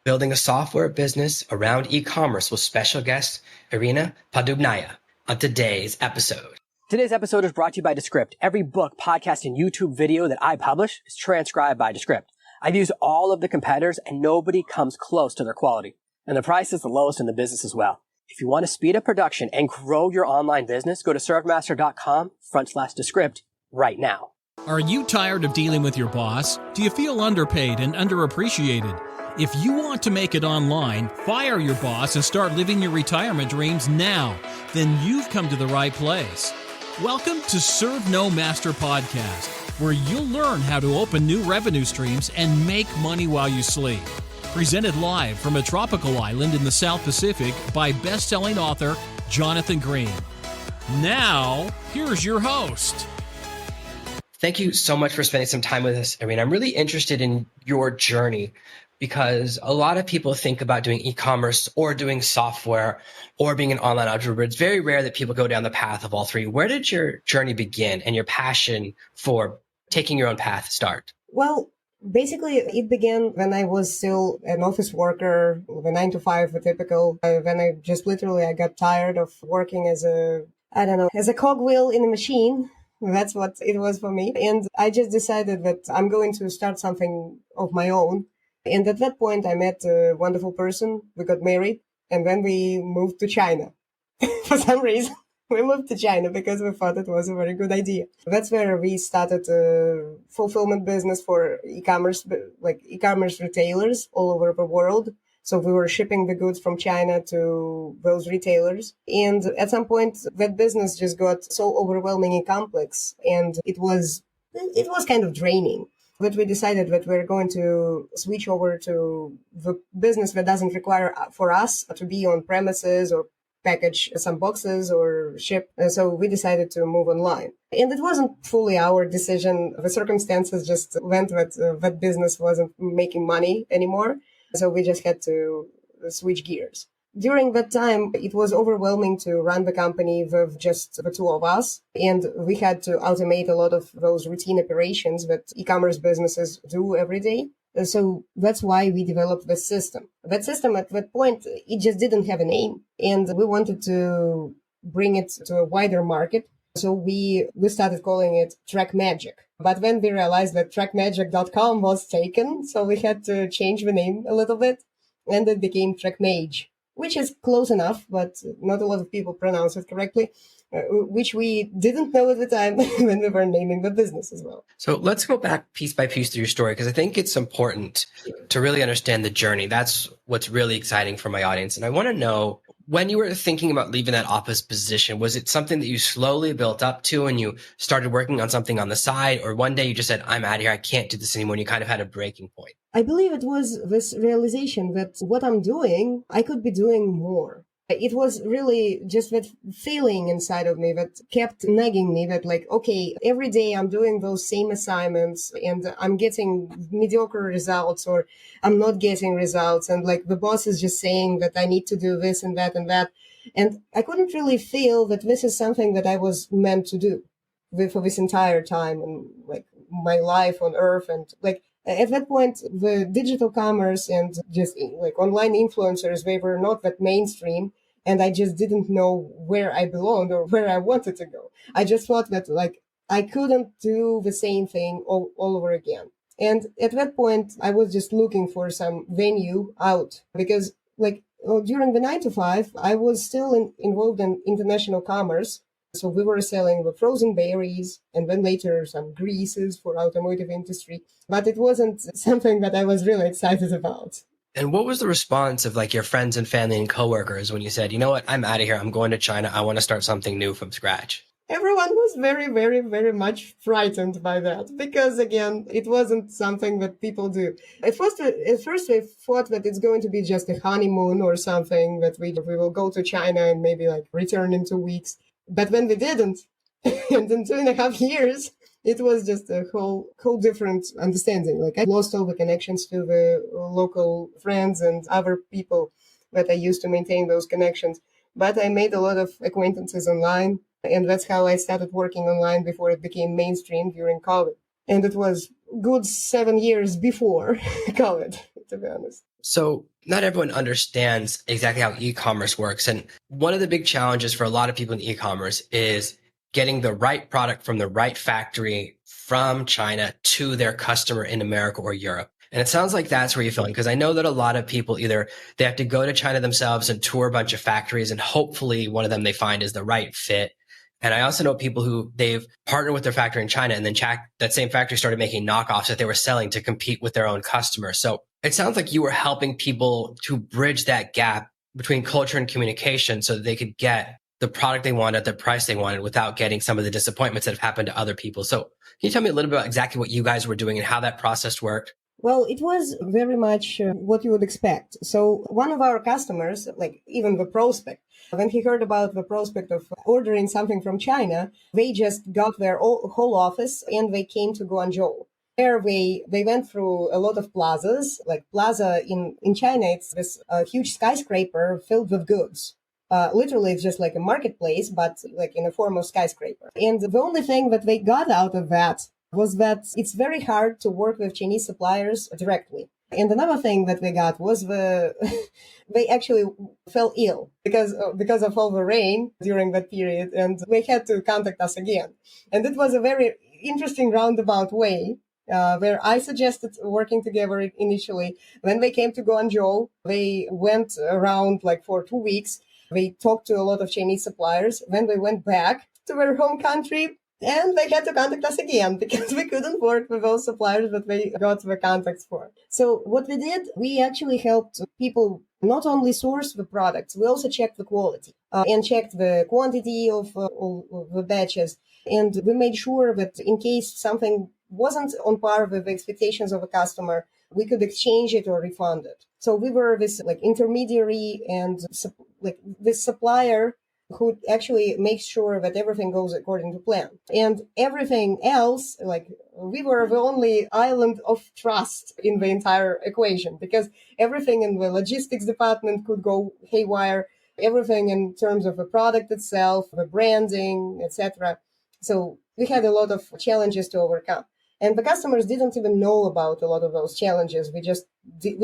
building a software business around e-commerce with special guest Irina Poddubnaia on today's episode. Today's episode is brought to you by Descript. Every book, podcast, and YouTube video that I publish is transcribed by Descript. I've used all of the competitors and nobody comes close to their quality. And the price is the lowest in the business as well. If you want to speed up production and grow your online business, go to servemaster.com/Descript right now. Are you tired of dealing with your boss? Do you feel underpaid and underappreciated? If you want to make it online, fire your boss and start living your retirement dreams now, then you've come to the right place. Welcome to Serve No Master Podcast, where you'll learn how to open new revenue streams and make money while you sleep. Presented live from a tropical island in the South Pacific by best-selling author Jonathan Green. Now, here's your host. Thank you so much for spending some time with us, Irina. I'm really interested in your journey because a lot of people think about doing e-commerce or doing software or being an online entrepreneur. It's very rare that people go down the path of all three. Where did your journey begin and your passion for taking your own path start? Well, basically, it began when I was still an office worker, the 9 to 5, a typical. When I got tired of working as a cogwheel in a machine. That's what it was for me. And I just decided that I'm going to start something of my own. And at that point, I met a wonderful person. We got married, and then we moved to China. For some reason, we moved to China because we thought it was a very good idea. That's where we started a fulfillment business for e-commerce retailers all over the world. So we were shipping the goods from China to those retailers. And at some point, that business just got so overwhelming and complex, and it was kind of draining. But we decided that we're going to switch over to the business that doesn't require for us to be on premises or package some boxes or ship. And so we decided to move online. And it wasn't fully our decision. The circumstances just went that that business wasn't making money anymore. So we just had to switch gears. During that time, it was overwhelming to run the company with just the two of us. And we had to automate a lot of those routine operations that e-commerce businesses do every day. So that's why we developed this system. That system at that point, it just didn't have a name. And we wanted to bring it to a wider market. So we started calling it Trackmagic. But then we realized that Trackmagic.com was taken. So we had to change the name a little bit. And it became Trackmage, which is close enough, but not a lot of people pronounce it correctly, which we didn't know at the time when we were naming the business as well. So let's go back piece by piece through your story, because I think it's important to really understand the journey. That's what's really exciting for my audience. And I want to know, when you were thinking about leaving that office position, was it something that you slowly built up to and you started working on something on the side? Or one day you just said, I'm out of here, I can't do this anymore, and you kind of had a breaking point? I believe it was this realization that what I'm doing, I could be doing more. It was really just that feeling inside of me that kept nagging me that okay, every day I'm doing those same assignments and I'm getting mediocre results, or I'm not getting results. And the boss is just saying that I need to do this and that and that. And I couldn't really feel that this is something that I was meant to do for this entire time and my life on earth. And at that point, the digital commerce and just online influencers, they were not that mainstream. And I just didn't know where I belonged or where I wanted to go. I just thought that I couldn't do the same thing all over again. And at that point, I was just looking for some venue out because during the 9 to 5, I was still involved in international commerce. So we were selling the frozen berries and then later some greases for automotive industry. But it wasn't something that I was really excited about. And what was the response of your friends and family and coworkers when you said, you know what, I'm out of here, I'm going to China, I want to start something new from scratch? Everyone was very, very, very much frightened by that because, again, it wasn't something that people do. At first, we thought that it's going to be just a honeymoon or something, that we will go to China and maybe return in 2 weeks. But when we didn't, and in 2.5 years, it was just a whole different understanding. I lost all the connections to the local friends and other people that I used to maintain those connections. But I made a lot of acquaintances online. And that's how I started working online before it became mainstream during COVID. And it was good 7 years before COVID, to be honest. So not everyone understands exactly how e-commerce works. And one of the big challenges for a lot of people in e-commerce is getting the right product from the right factory from China to their customer in America or Europe. And it sounds like that's where you're feeling, because I know that a lot of people either they have to go to China themselves and tour a bunch of factories, and hopefully one of them they find is the right fit. And I also know people who they've partnered with their factory in China, and then that same factory started making knockoffs that they were selling to compete with their own customers. So it sounds like you were helping people to bridge that gap between culture and communication so that they could get the product they wanted at the price they wanted without getting some of the disappointments that have happened to other people. So can you tell me a little bit about exactly what you guys were doing and how that process worked? Well, it was very much what you would expect. So one of our customers, like even the prospect, when he heard about the prospect of ordering something from China, they just got their whole office and they came to Guangzhou. There they went through a lot of plazas. Like plaza in China, it's this huge skyscraper filled with goods. Literally, it's just like a marketplace, but like in a form of skyscraper. And the only thing that they got out of that was that it's very hard to work with Chinese suppliers directly. And another thing that we got was they actually fell ill because of all the rain during that period, and they had to contact us again. And it was a very interesting roundabout way where I suggested working together initially. When they came to Guangzhou, they went around like for 2 weeks. They talked to a lot of Chinese suppliers. Then they went back to their home country, and they had to contact us again because we couldn't work with those suppliers that they got the contacts for. So what we did, we actually helped people not only source the products, we also checked the quality and checked the quantity of the batches. And we made sure that in case something wasn't on par with the expectations of a customer, we could exchange it or refund it. So we were this like intermediary and like this supplier who actually makes sure that everything goes according to plan. And everything else, like we were the only island of trust in the entire equation, because everything in the logistics department could go haywire, everything in terms of the product itself, the branding, etc. So we had a lot of challenges to overcome. And the customers didn't even know about a lot of those challenges. We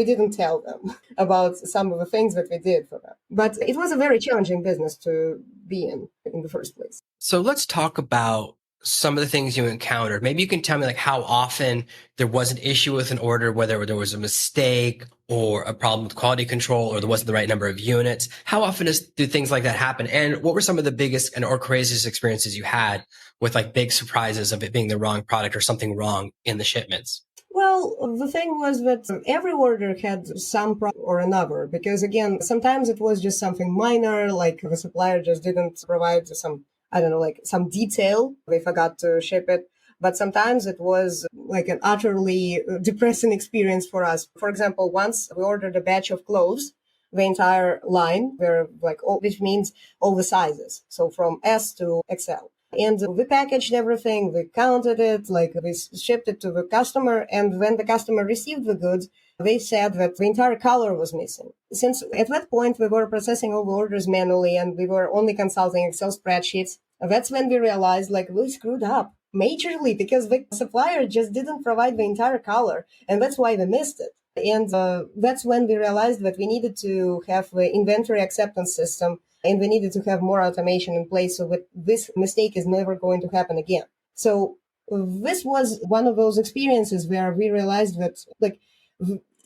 didn't tell them about some of the things that we did for them. But it was a very challenging business to be in the first place. So let's talk about some of the things you encountered. Maybe you can tell me like how often there was an issue with an order, whether there was a mistake or a problem with quality control, or there wasn't the right number of units. How often do things like that happen? And what were some of the biggest or craziest experiences you had with like big surprises of it being the wrong product or something wrong in the shipments? Well, the thing was that every order had some problem or another, because again, sometimes it was just something minor, like the supplier just didn't provide some, I don't know, like some detail. They forgot to ship it. But sometimes it was like an utterly depressing experience for us. For example, once we ordered a batch of clothes, the entire line, which means all the sizes. So from S to XL. And we packaged everything, we counted it, like we shipped it to the customer. And when the customer received the goods, they said that the entire color was missing. Since at that point we were processing all the orders manually and we were only consulting Excel spreadsheets, that's when we realized like we screwed up majorly because the supplier just didn't provide the entire color. And that's why we missed it. And that's when we realized that we needed to have the inventory acceptance system, and we needed to have more automation in place so that this mistake is never going to happen again. So this was one of those experiences where we realized that, like,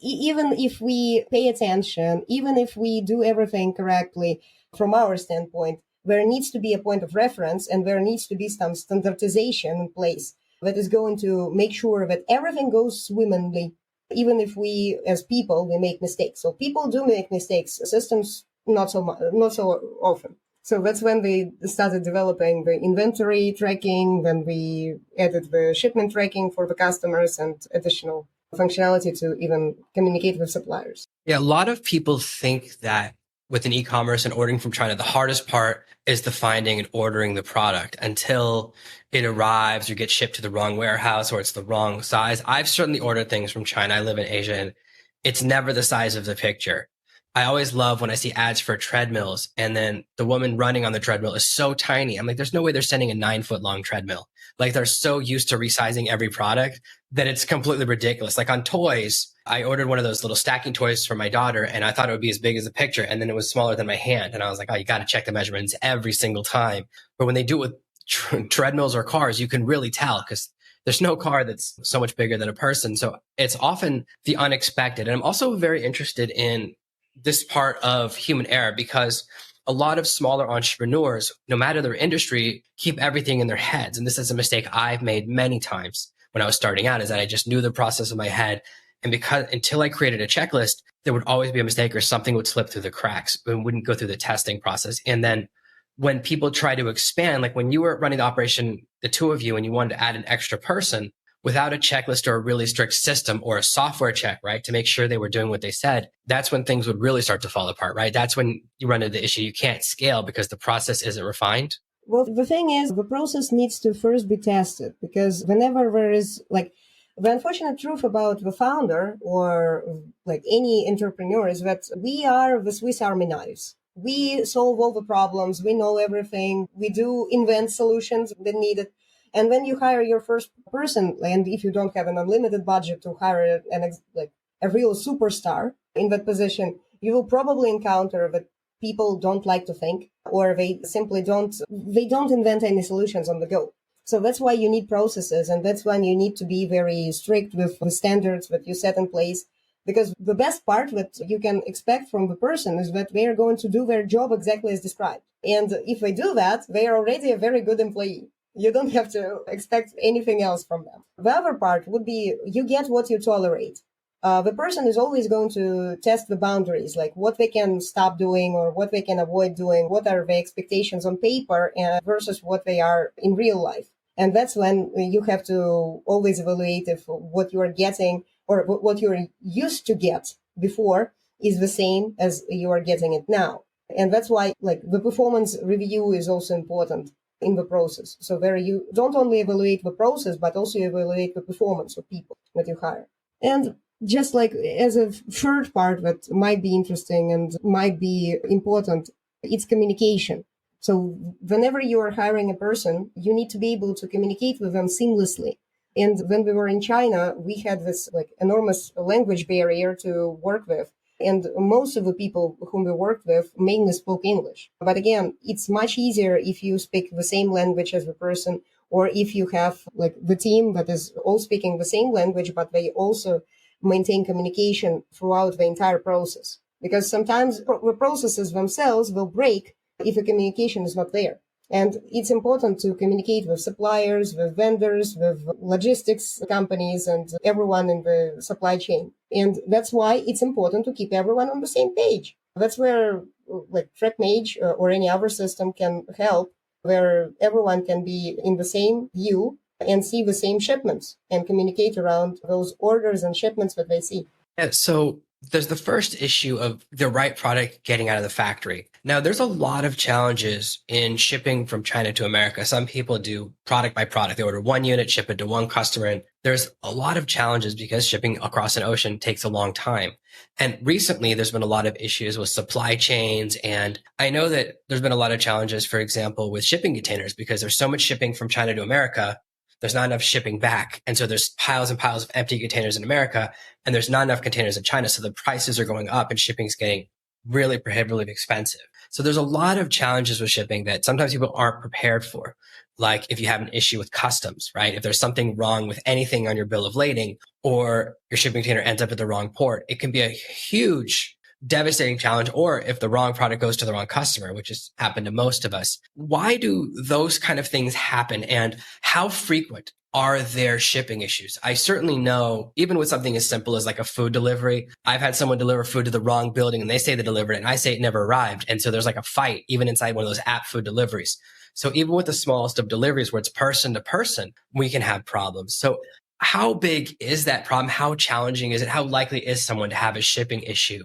even if we pay attention, even if we do everything correctly from our standpoint, there needs to be a point of reference and there needs to be some standardization in place that is going to make sure that everything goes swimmingly, even if we, as people, we make mistakes. So people do make mistakes. Systems not so often. So that's when we started developing the inventory tracking, when we added the shipment tracking for the customers and additional functionality to even communicate with suppliers. Yeah, a lot of people think that with an e-commerce and ordering from China, the hardest part is the finding and ordering the product until it arrives or gets shipped to the wrong warehouse or it's the wrong size. I've certainly ordered things from China. I live in Asia and it's never the size of the picture. I always love when I see ads for treadmills and then the woman running on the treadmill is so tiny. I'm like, there's no way they're sending a 9-foot long treadmill. Like they're so used to resizing every product that it's completely ridiculous. Like on toys, I ordered one of those little stacking toys for my daughter, and I thought it would be as big as a picture. And then it was smaller than my hand. And I was like, oh, you got to check the measurements every single time. But when they do it with treadmills or cars, you can really tell because there's no car that's so much bigger than a person. So it's often the unexpected. And I'm also very interested in this part of human error because a lot of smaller entrepreneurs, no matter their industry, keep everything in their heads. And this is a mistake I've made many times when I was starting out, is that I just knew the process in my head. And because until I created a checklist, there would always be a mistake or something would slip through the cracks and wouldn't go through the testing process. And then when people try to expand, like when you were running the operation, the two of you, and you wanted to add an extra person without a checklist or a really strict system or a software check, right, to make sure they were doing what they said, that's when things would really start to fall apart, right? That's when you run into the issue. You can't scale because the process isn't refined. Well, the thing is, the process needs to first be tested because whenever there is like the unfortunate truth about the founder or like any entrepreneur is that we are the Swiss Army knives. We solve all the problems. We know everything. We do invent solutions that needed. And when you hire your first person, and if you don't have an unlimited budget to hire a real superstar in that position, you will probably encounter that people don't like to think, or they simply don't invent any solutions on the go. So that's why you need processes, and that's when you need to be very strict with the standards that you set in place. Because the best part that you can expect from the person is that they are going to do their job exactly as described. And if they do that, they are already a very good employee. You don't have to expect anything else from them. The other part would be you get what you tolerate. The person is always going to test the boundaries, like what they can stop doing or what they can avoid doing, what are the expectations on paper versus what they are in real life. And that's when you have to always evaluate if what you are getting or what you're used to get before is the same as you are getting it now. And that's why like the performance review is also important in the process. So there you don't only evaluate the process, but also evaluate the performance of people that you hire. And just like as a third part that might be interesting and might be important, it's communication. So whenever you are hiring a person, you need to be able to communicate with them seamlessly. And when we were in China, we had this like enormous language barrier to work with. And most of the people whom we worked with mainly spoke English. But again, it's much easier if you speak the same language as the person, or if you have like the team that is all speaking the same language, but they also maintain communication throughout the entire process. Because sometimes the processes themselves will break if the communication is not there. And it's important to communicate with suppliers, with vendors, with logistics companies, and everyone in the supply chain. And that's why it's important to keep everyone on the same page. That's where like Trackmage or any other system can help, where everyone can be in the same view and see the same shipments and communicate around those orders and shipments that they see. Yeah, so there's the first issue of the right product getting out of the factory. Now, there's a lot of challenges in shipping from China to America. Some people do product by product. They order one unit, ship it to one customer. And there's a lot of challenges because shipping across an ocean takes a long time. And recently, there's been a lot of issues with supply chains. And I know that there's been a lot of challenges, for example, with shipping containers, because there's so much shipping from China to America. There's not enough shipping back. And so there's piles and piles of empty containers in America, and there's not enough containers in China. So the prices are going up and shipping's getting really prohibitively expensive. So there's a lot of challenges with shipping that sometimes people aren't prepared for. Like if you have an issue with customs, right? If there's something wrong with anything on your bill of lading, or your shipping container ends up at the wrong port, it can be a huge devastating challenge. Or if the wrong product goes to the wrong customer, which has happened to most of us. Why do those kind of things happen, and how frequent are there shipping issues? I certainly know, even with something as simple as like a food delivery, I've had someone deliver food to the wrong building and they say they delivered it and I say it never arrived. And so there's like a fight even inside one of those app food deliveries. So even with the smallest of deliveries where it's person to person, we can have problems. So how big is that problem? How challenging is it? How likely is someone to have a shipping issue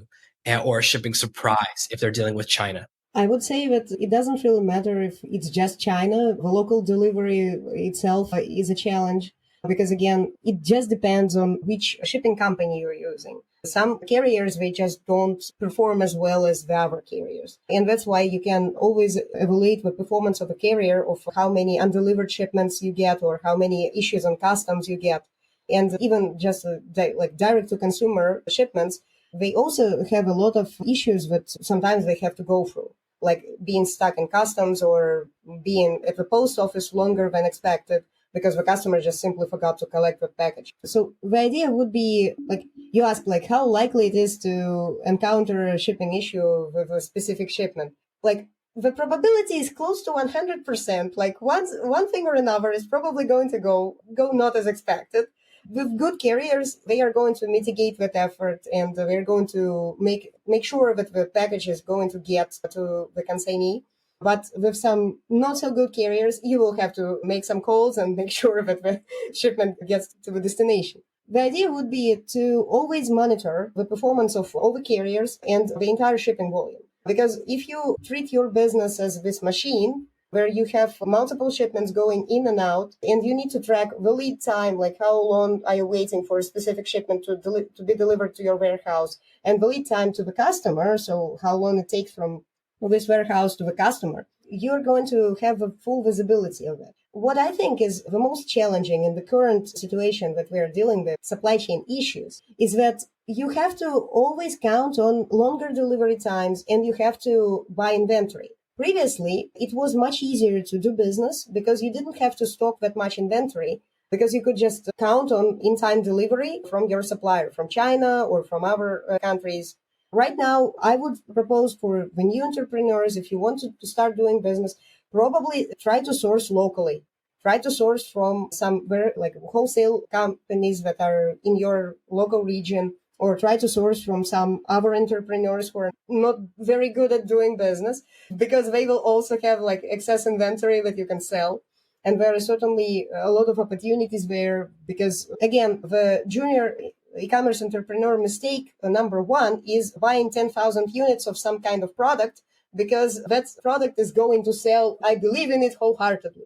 or a shipping surprise if they're dealing with China? I would say that it doesn't really matter if it's just China. The local delivery itself is a challenge because, again, it just depends on which shipping company you're using. Some carriers, they just don't perform as well as the other carriers. And that's why you can always evaluate the performance of a carrier of how many undelivered shipments you get or how many issues on customs you get. and even just like direct to consumer shipments, they also have a lot of issues that sometimes they have to go through, like being stuck in customs or being at the post office longer than expected because the customer just simply forgot to collect the package. So the idea would be, like, you ask, like, how likely it is to encounter a shipping issue with a specific shipment. Like, the probability is close to 100%. Like, one thing or another is probably going to go not as expected. With good carriers, they are going to mitigate that effort, and they're going to make sure that the package is going to get to the consignee. But with some not so good carriers, you will have to make some calls and make sure that the shipment gets to the destination. The idea would be to always monitor the performance of all the carriers and the entire shipping volume. Because if you treat your business as this machine, where you have multiple shipments going in and out, and you need to track the lead time, like how long are you waiting for a specific shipment to be delivered to your warehouse, and the lead time to the customer, so how long it takes from this warehouse to the customer, you're going to have a full visibility of it. What I think is the most challenging in the current situation that we're dealing with, supply chain issues, is that you have to always count on longer delivery times and you have to buy inventory. Previously, it was much easier to do business because you didn't have to stock that much inventory, because you could just count on in-time delivery from your supplier, from China or from other countries. Right now, I would propose for the new entrepreneurs, if you want to start doing business, probably try to source locally. Try to source from some like wholesale companies that are in your local region, or try to source from some other entrepreneurs who are not very good at doing business, because they will also have like excess inventory that you can sell. And there are certainly a lot of opportunities there, because again, the junior e-commerce entrepreneur mistake number one is buying 10,000 units of some kind of product, because that product is going to sell. I believe in it wholeheartedly.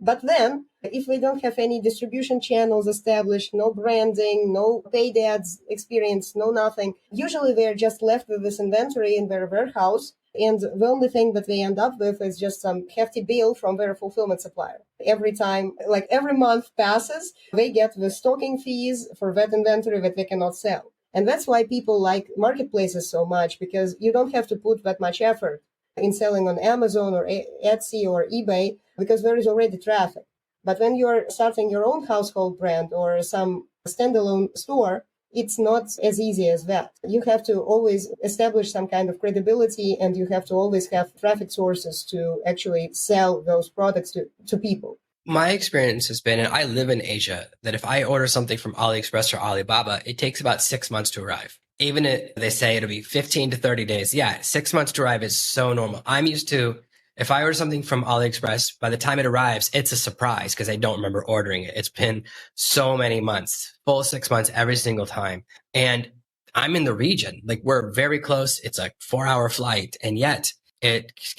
But then, if they don't have any distribution channels established, no branding, no paid ads experience, no nothing, usually they're just left with this inventory in their warehouse. And the only thing that they end up with is just some hefty bill from their fulfillment supplier. Every time, like every month passes, they get the stocking fees for that inventory that they cannot sell. And that's why people like marketplaces so much, because you don't have to put that much effort in selling on Amazon or Etsy or eBay, because there is already traffic. But when you're starting your own household brand or some standalone store, it's not as easy as that. You have to always establish some kind of credibility, and you have to always have traffic sources to actually sell those products to people. My experience has been, and I live in Asia, that if I order something from AliExpress or Alibaba, it takes about 6 months to arrive. Even if they say it'll be 15 to 30 days. Yeah, 6 months to arrive is so normal. I'm used to, if I order something from AliExpress, by the time it arrives, it's a surprise because I don't remember ordering it. It's been so many months, full 6 months every single time. And I'm in the region, like we're very close. It's a 4-hour flight. And yet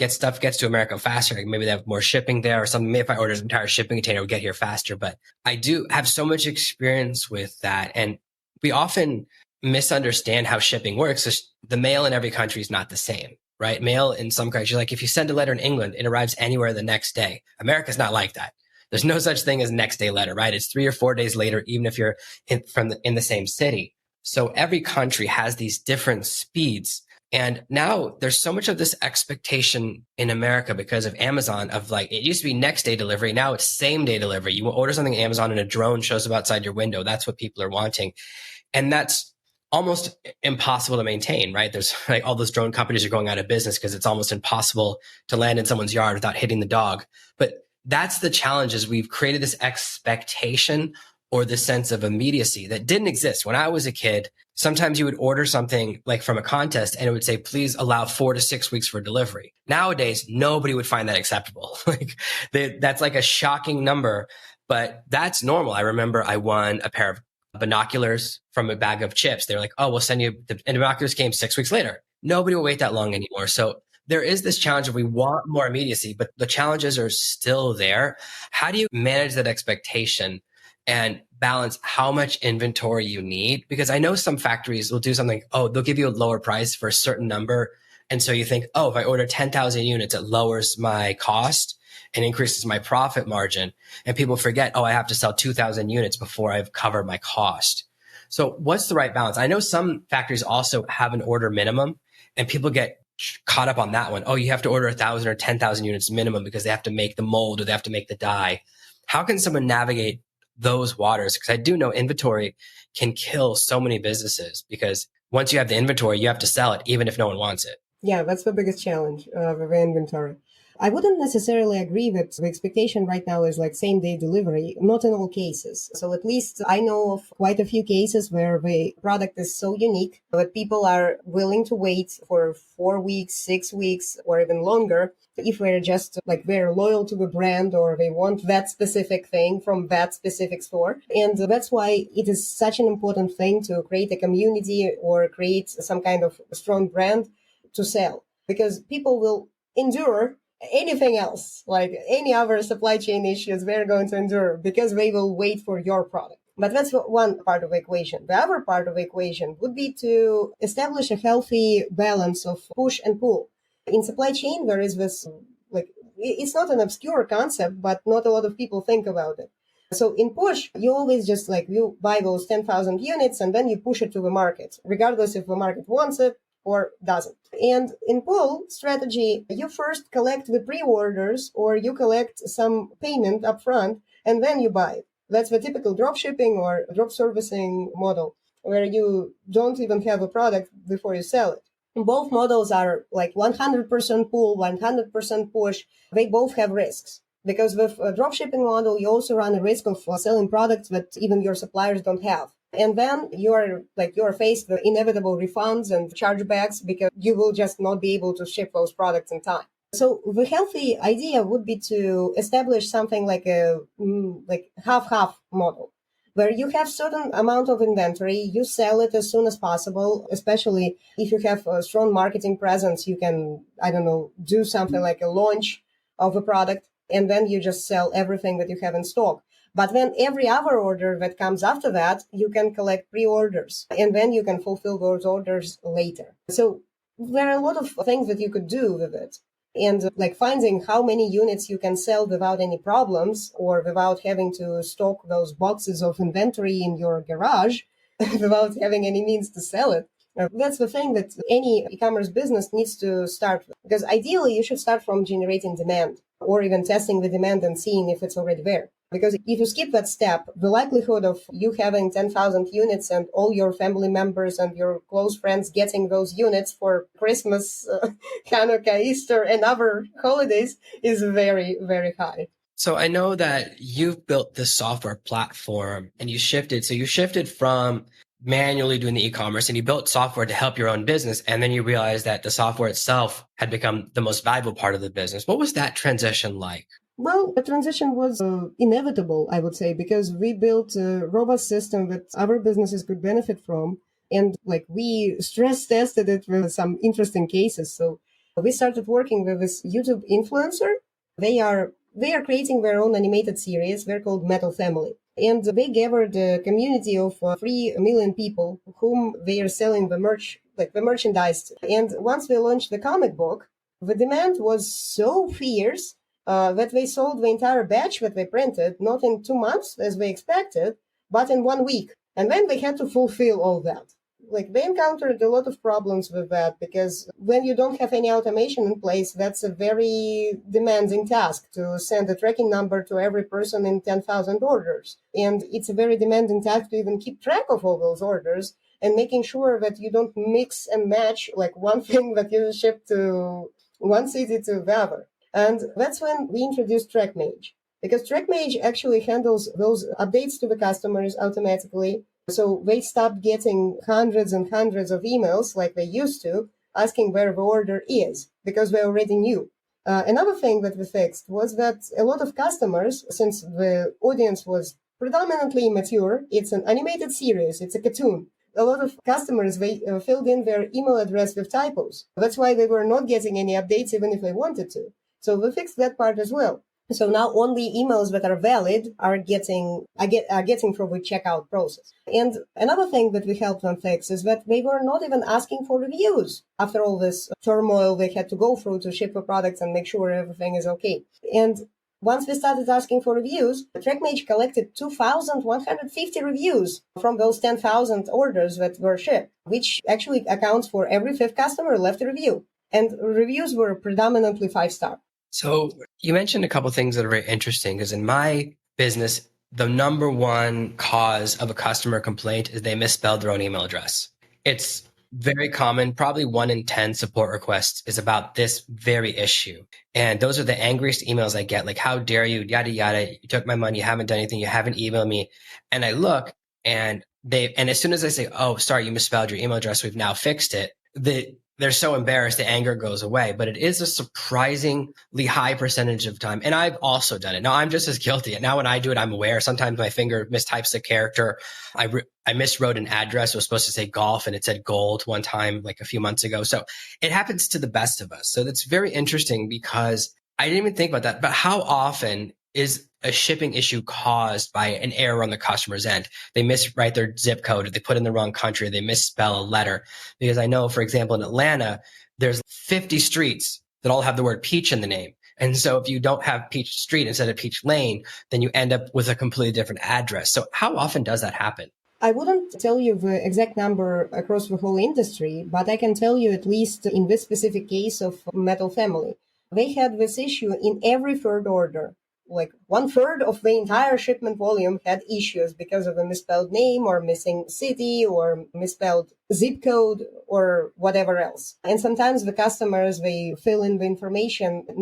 stuff gets to America faster. Like maybe they have more shipping there or something. Maybe if I order an entire shipping container, it would get here faster. But I do have so much experience with that. And we often misunderstand how shipping works. So the mail in every country is not the same, right? Mail in some countries, like if you send a letter in England, it arrives anywhere the next day. America's not like that. There's no such thing as next day letter, right? It's 3 or 4 days later, even if you're in the same city. So every country has these different speeds. And now there's so much of this expectation in America because of Amazon of like, it used to be next day delivery. Now it's same day delivery. You will order something on Amazon and a drone shows up outside your window. That's what people are wanting. And that's almost impossible to maintain, right? There's like all those drone companies are going out of business because it's almost impossible to land in someone's yard without hitting the dog. But that's the challenge, is we've created this expectation or this sense of immediacy that didn't exist. When I was a kid, sometimes you would order something like from a contest and it would say, please allow 4 to 6 weeks for delivery. Nowadays, nobody would find that acceptable. That's like a shocking number, but that's normal. I remember I won a pair of binoculars from a bag of chips. They were like, oh, we'll send you, and the binoculars came 6 weeks later. Nobody will wait that long anymore. So there is this challenge of we want more immediacy, but the challenges are still there. How do you manage that expectation and balance how much inventory you need? Because I know some factories will do something, oh, they'll give you a lower price for a certain number. And so you think, oh, if I order 10,000 units, it lowers my cost. and increases my profit margin. And people forget, oh, I have to sell 2,000 units before I've covered my cost. So what's the right balance? I know some factories also have an order minimum, and people get caught up on that one. Oh, you have to order 1,000 or 10,000 units minimum because they have to make the mold or they have to make the die. How can someone navigate those waters? Because I do know inventory can kill so many businesses, because once you have the inventory, you have to sell it even if no one wants it. Yeah, that's the biggest challenge with inventory. I wouldn't necessarily agree that the expectation right now is like same day delivery, not in all cases. So at least I know of quite a few cases where the product is so unique that people are willing to wait for 4 weeks, 6 weeks, or even longer if we're just like very loyal to the brand, or they want that specific thing from that specific store. And that's why it is such an important thing to create a community or create some kind of strong brand to sell, because people will endure anything else, like any other supply chain issues, they're going to endure because they will wait for your product. But that's one part of the equation. The other part of the equation would be to establish a healthy balance of push and pull. In supply chain, there is this, like, it's not an obscure concept, but not a lot of people think about it. So in push, you always just like, you buy those 10,000 units and then you push it to the market, regardless if the market wants it or doesn't. And in pull strategy, you first collect the pre-orders or you collect some payment upfront and then you buy it. That's the typical drop shipping or drop servicing model, where you don't even have a product before you sell it. Both models are like 100% pull, 100% push. They both have risks. Because with a drop shipping model, you also run a risk of selling products that even your suppliers don't have. And then you're faced with inevitable refunds and chargebacks because you will just not be able to ship those products in time. So the healthy idea would be to establish something like a half-half model, where you have certain amount of inventory, you sell it as soon as possible, especially if you have a strong marketing presence, you can, do something like a launch of a product, and then you just sell everything that you have in stock. But then every other order that comes after that, you can collect pre-orders, and then you can fulfill those orders later. So there are a lot of things that you could do with it. And like finding how many units you can sell without any problems or without having to stock those boxes of inventory in your garage without having any means to sell it. That's the thing that any e-commerce business needs to start with. Because ideally, you should start from generating demand or even testing the demand and seeing if it's already there. Because if you skip that step, the likelihood of you having 10,000 units and all your family members and your close friends getting those units for Christmas, Hanukkah, Easter, and other holidays is very, very high. So I know that you've built this software platform and you shifted from manually doing the e-commerce and you built software to help your own business. And then you realized that the software itself had become the most valuable part of the business. What was that transition like? Well, the transition was inevitable, I would say, because we built a robust system that other businesses could benefit from. And like we stress tested it with some interesting cases. So we started working with this YouTube influencer. They are creating their own animated series. They're called Metal Family. And they gathered a community of 3 million people whom they are selling the merchandise. And once they launched the comic book, the demand was so fierce that they sold the entire batch that they printed, not in 2 months as they expected, but in 1 week. And then they had to fulfill all that. Like they encountered a lot of problems with that because when you don't have any automation in place, that's a very demanding task to send a tracking number to every person in 10,000 orders. And it's a very demanding task to even keep track of all those orders and making sure that you don't mix and match like one thing that you ship to one city to the other. And that's when we introduced Trackmage, because Trackmage actually handles those updates to the customers automatically. So they stopped getting hundreds and hundreds of emails like they used to, asking where the order is, because they already knew. Another thing that we fixed was that a lot of customers, since the audience was predominantly immature, it's an animated series, it's a cartoon. A lot of customers, they filled in their email address with typos. That's why they were not getting any updates even if they wanted to. So we fixed that part as well. So now only emails that are valid are getting through the checkout process. And another thing that we helped them fix is that they were not even asking for reviews after all this turmoil they had to go through to ship the products and make sure everything is okay. And Once we started asking for reviews, Trackmage collected 2,150 reviews from those 10,000 orders that were shipped, which actually accounts for every fifth customer left a review. And reviews were predominantly 5-star. So you mentioned a couple things that are very interesting, because in my business, the number one cause of a customer complaint is they misspelled their own email address. It's very common. Probably 1 in 10 support requests is about this very issue. And those are the angriest emails I get. Like, how dare you, yada, yada. You took my money. You haven't done anything. You haven't emailed me. And I look and as soon as I say, oh, sorry, you misspelled your email address, we've now fixed it. They're so embarrassed, the anger goes away. But it is a surprisingly high percentage of time. And I've also done it. Now I'm just as guilty. And now when I do it, I'm aware. Sometimes my finger mistypes the character. I miswrote an address. It was supposed to say golf and it said gold one time, like a few months ago. So it happens to the best of us. So that's very interesting, because I didn't even think about that. But how often is a shipping issue caused by an error on the customer's end? They miswrite their zip code, or they put in the wrong country, they misspell a letter. Because I know, for example, in Atlanta, there's 50 streets that all have the word Peach in the name. And so if you don't have Peach Street instead of Peach Lane, then you end up with a completely different address. So how often does that happen? I wouldn't tell you the exact number across the whole industry, but I can tell you, at least in this specific case of Metal Family, they had this issue in every third order. Like 1/3 of the entire shipment volume had issues because of a misspelled name or missing city or misspelled zip code or whatever else. And sometimes the customers, they fill in the information, it's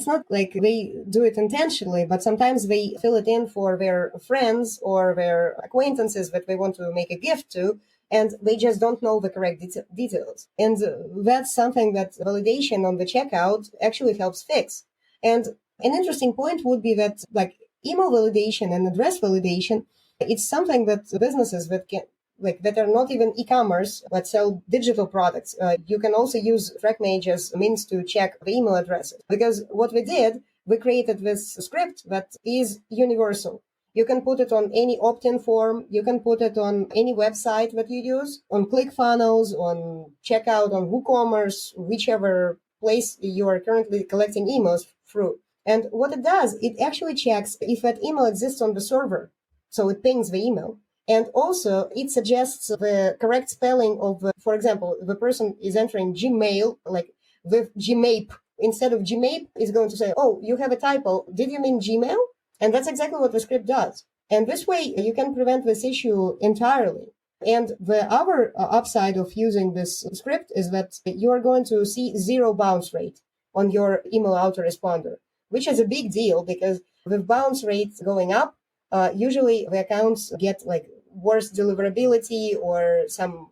not like they do it intentionally, but sometimes they fill it in for their friends or their acquaintances that they want to make a gift to, and they just don't know the correct details. And that's something that validation on the checkout actually helps fix. And an interesting point would be that, like, email validation and address validation, it's something that businesses that are not even e-commerce but sell digital products, you can also use Trackmage as a means to check the email addresses. Because what we created this script that is universal. You can put it on any opt-in form. You can put it on any website that you use, on ClickFunnels, on checkout, on WooCommerce, whichever place you are currently collecting emails through. And what it does, it actually checks if that email exists on the server. So it pings the email. And also it suggests the correct spelling of, for example, the person is entering Gmail, like with Gmape. Instead of Gmape, is going to say, oh, you have a typo. Did you mean Gmail? And that's exactly what the script does. And this way you can prevent this issue entirely. And the other upside of using this script is that you are going to see 0 bounce rate on your email autoresponder, which is a big deal, because with bounce rates going up, usually the accounts get like worse deliverability or some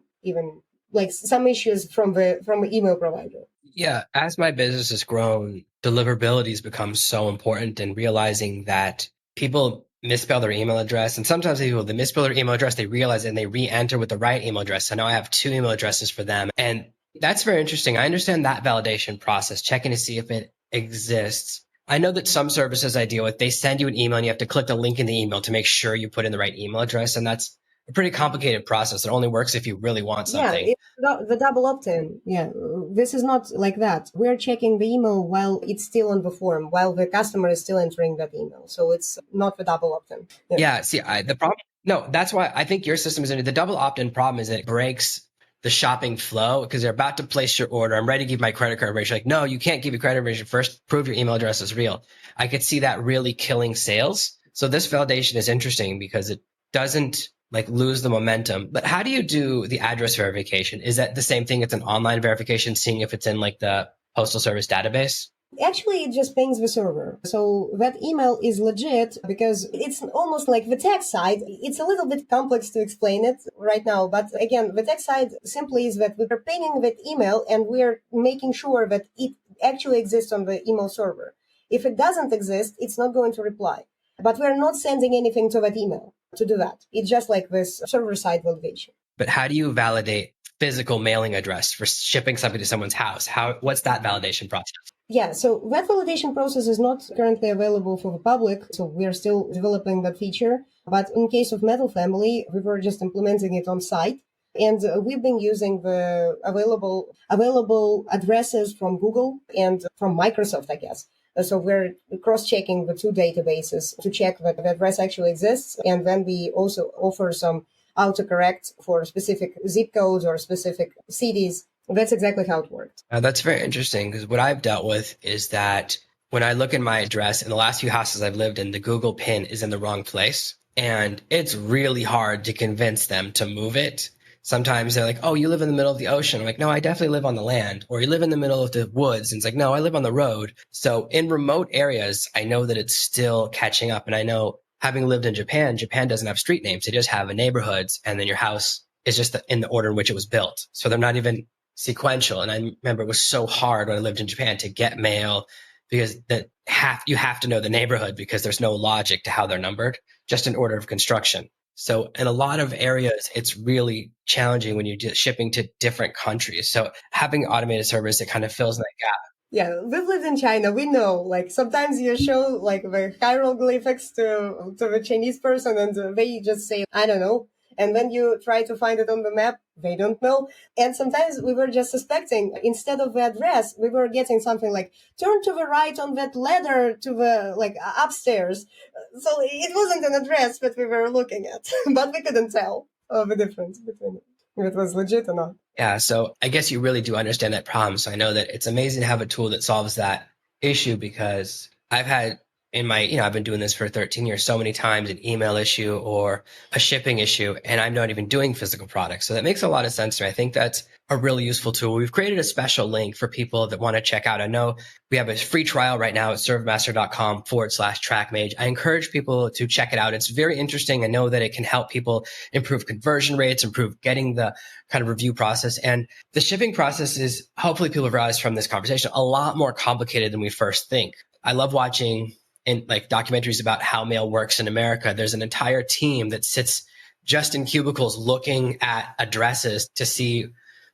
issues from the email provider. Yeah, as my business has grown, deliverability has become so important, and realizing that people misspell their email address. And sometimes they misspell their email address, they realize it and they re-enter with the right email address. So now I have 2 email addresses for them. And that's very interesting. I understand that validation process, checking to see if it exists. I know that some services I deal with, they send you an email and you have to click the link in the email to make sure you put in the right email address. And that's a pretty complicated process. It only works if you really want something. Yeah, it's the double opt-in. Yeah, this is not like that. We're checking the email while it's still on the form, while the customer is still entering that email. So it's not the double opt-in. Yeah, see, the problem, no, that's why I think your system is the double opt-in problem is that it breaks the shopping flow, because they're about to place your order. I'm ready to give my credit card information. Like, no, you can't give your credit information first. Prove your email address is real. I could see that really killing sales. So this validation is interesting because it doesn't lose the momentum. But how do you do the address verification? Is that the same thing? It's an online verification, seeing if it's in the postal service database? Actually, it just pings the server. So that email is legit because it's almost like the tech side. It's a little bit complex to explain it right now. But again, the tech side simply is that we're pinging that email and we're making sure that it actually exists on the email server. If it doesn't exist, it's not going to reply. But we're not sending anything to that email to do that. It's just like this server-side validation. But how do you validate physical mailing address for shipping something to someone's house? What's that validation process? Yeah, so that validation process is not currently available for the public, so we are still developing that feature. But in case of Metal Family, we were just implementing it on site. And we've been using the available addresses from Google and from Microsoft, I guess. So we're cross-checking the two databases to check that the address actually exists. And then we also offer some autocorrect for specific zip codes or specific cities. That's exactly how it worked. That's very interesting because what I've dealt with is that when I look at my address in the last few houses I've lived in, the Google pin is in the wrong place. And it's really hard to convince them to move it. Sometimes they're like, oh, you live in the middle of the ocean. I'm like, no, I definitely live on the land. Or you live in the middle of the woods. And it's like, no, I live on the road. So in remote areas, I know that it's still catching up. And I know, having lived in Japan, Japan doesn't have street names. They just have neighborhoods. And then your house is just in the order in which it was built. So they're not even sequential. And I remember it was so hard when I lived in Japan to get mail because you have to know the neighborhood because there's no logic to how they're numbered, just in order of construction. So in a lot of areas, it's really challenging when you're shipping to different countries. So having automated service, it kind of fills that gap. Yeah, we've lived in China. We know, like, sometimes you show like the hieroglyphics to the Chinese person and they just say, I don't know. And when you try to find it on the map, they don't know. And sometimes we were just suspecting, instead of the address, we were getting something like, turn to the right on that ladder to the, like, upstairs. So it wasn't an address that we were looking at, but we couldn't tell the difference between it, if it was legit or not. Yeah, so I guess you really do understand that problem. So I know that it's amazing to have a tool that solves that issue because I've had I've been doing this for 13 years, so many times an email issue or a shipping issue, and I'm not even doing physical products. So that makes a lot of sense to me. I think that's a really useful tool. We've created a special link for people that want to check out. I know we have a free trial right now at servemaster.com/Trackmage. I encourage people to check it out. It's very interesting. I know that it can help people improve conversion rates, improve getting the kind of review process. And the shipping process is, hopefully people realize from this conversation, a lot more complicated than we first think. I love watching like documentaries about how mail works in America. There's an entire team that sits just in cubicles looking at addresses to see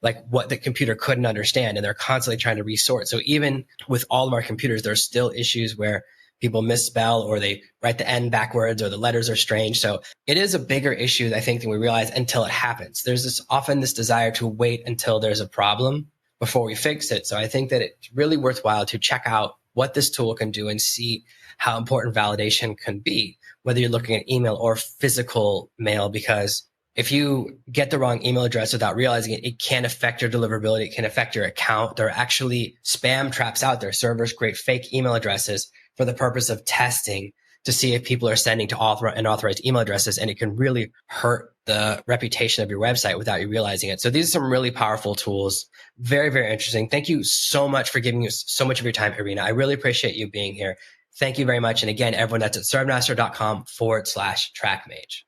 like what the computer couldn't understand. And they're constantly trying to resort. So even with all of our computers, there's still issues where people misspell or they write the N backwards or the letters are strange. So it is a bigger issue, I think, than we realize until it happens. There's often this desire to wait until there's a problem before we fix it. So I think that it's really worthwhile to check out what this tool can do and see how important validation can be, whether you're looking at email or physical mail, because if you get the wrong email address without realizing it, it can affect your deliverability. It can affect your account. There are actually spam traps out there. Servers create fake email addresses for the purpose of testing to see if people are sending to unauthorized email addresses, and it can really hurt the reputation of your website without you realizing it. So these are some really powerful tools. Very, very interesting. Thank you so much for giving us so much of your time, Irina. I really appreciate you being here. Thank you very much. And again, everyone, that's at servemaster.com/Trackmage.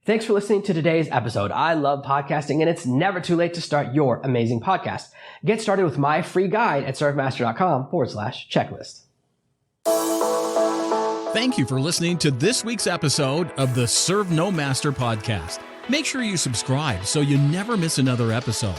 Thanks for listening to today's episode. I love podcasting, and it's never too late to start your amazing podcast. Get started with my free guide at servemaster.com/checklist. Thank you for listening to this week's episode of the Serve No Master podcast. Make sure you subscribe so you never miss another episode.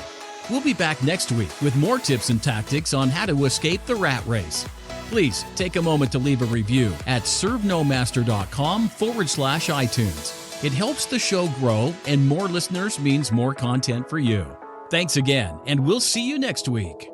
We'll be back next week with more tips and tactics on how to escape the rat race. Please take a moment to leave a review at servenomaster.com/iTunes. It helps the show grow, and more listeners means more content for you. Thanks again, and we'll see you next week.